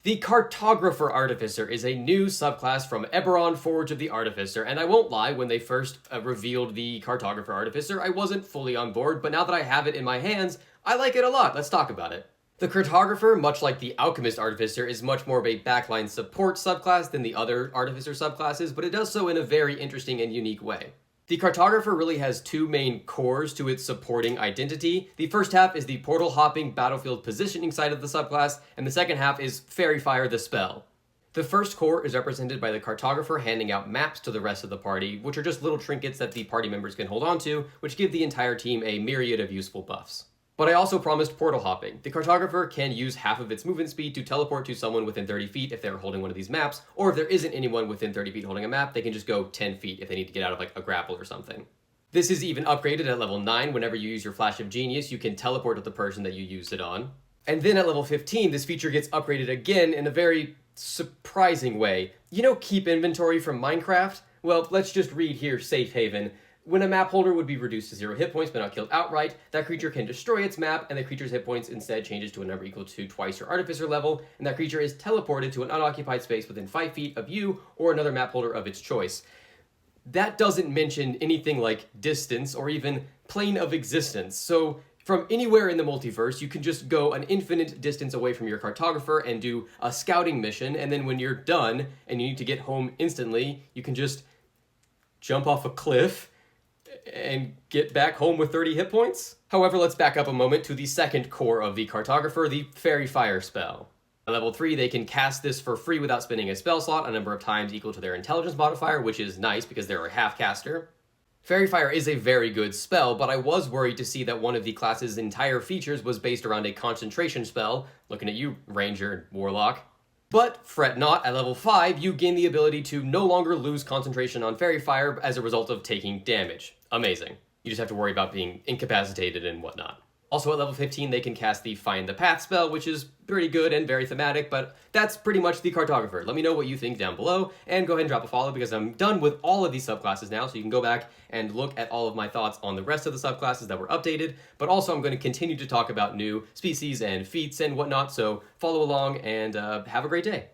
The Cartographer Artificer is a new subclass from Eberron Forge of the Artificer, and I won't lie, when they first revealed the Cartographer Artificer, I wasn't fully on board, but now that I have it in my hands, I like it a lot. Let's talk about it. The Cartographer, much like the Alchemist Artificer, is much more of a backline support subclass than the other Artificer subclasses, but it does so in a very interesting and unique way. The Cartographer really has two main cores to its supporting identity. The first half is the portal hopping battlefield positioning side of the subclass, and the second half is Fairy Fire the spell. The first core is represented by the Cartographer handing out maps to the rest of the party, which are just little trinkets that the party members can hold on to, which give the entire team a myriad of useful buffs. But I also promised portal hopping. The Cartographer can use half of its movement speed to teleport to someone within 30 feet if they're holding one of these maps, or if there isn't anyone within 30 feet holding a map, they can just go 10 feet if they need to get out of like a grapple or something. This is even upgraded at level 9. Whenever you use your Flash of Genius, you can teleport to the person that you used it on. And then at level 15, this feature gets upgraded again in a very surprising way. You know Keep Inventory from Minecraft? Well, let's just read here, Safe Haven. When a map holder would be reduced to 0 hit points but not killed outright, that creature can destroy its map, and the creature's hit points instead changes to a number equal to twice your Artificer level, and that creature is teleported to an unoccupied space within 5 feet of you or another map holder of its choice. That doesn't mention anything like distance or even plane of existence, so from anywhere in the multiverse, you can just go an infinite distance away from your Cartographer and do a scouting mission, and then when you're done and you need to get home instantly, you can just jump off a cliff and get back home with 30 hit points? However, let's back up a moment to the second core of the Cartographer, the Fairy Fire spell. At level 3, they can cast this for free without spending a spell slot a number of times equal to their intelligence modifier, which is nice because they're a half caster. Fairy Fire is a very good spell, but I was worried to see that one of the class's entire features was based around a concentration spell. Looking at you, Ranger and Warlock. But fret not, at level 5, you gain the ability to no longer lose concentration on Fairy Fire as a result of taking damage. Amazing. You just have to worry about being incapacitated and whatnot. Also at level 15, they can cast the Find the Path spell, which is pretty good and very thematic, but that's pretty much the Cartographer. Let me know what you think down below, and go ahead and drop a follow because I'm done with all of these subclasses now, so you can go back and look at all of my thoughts on the rest of the subclasses that were updated, but also I'm going to continue to talk about new species and feats and whatnot, so follow along and have a great day.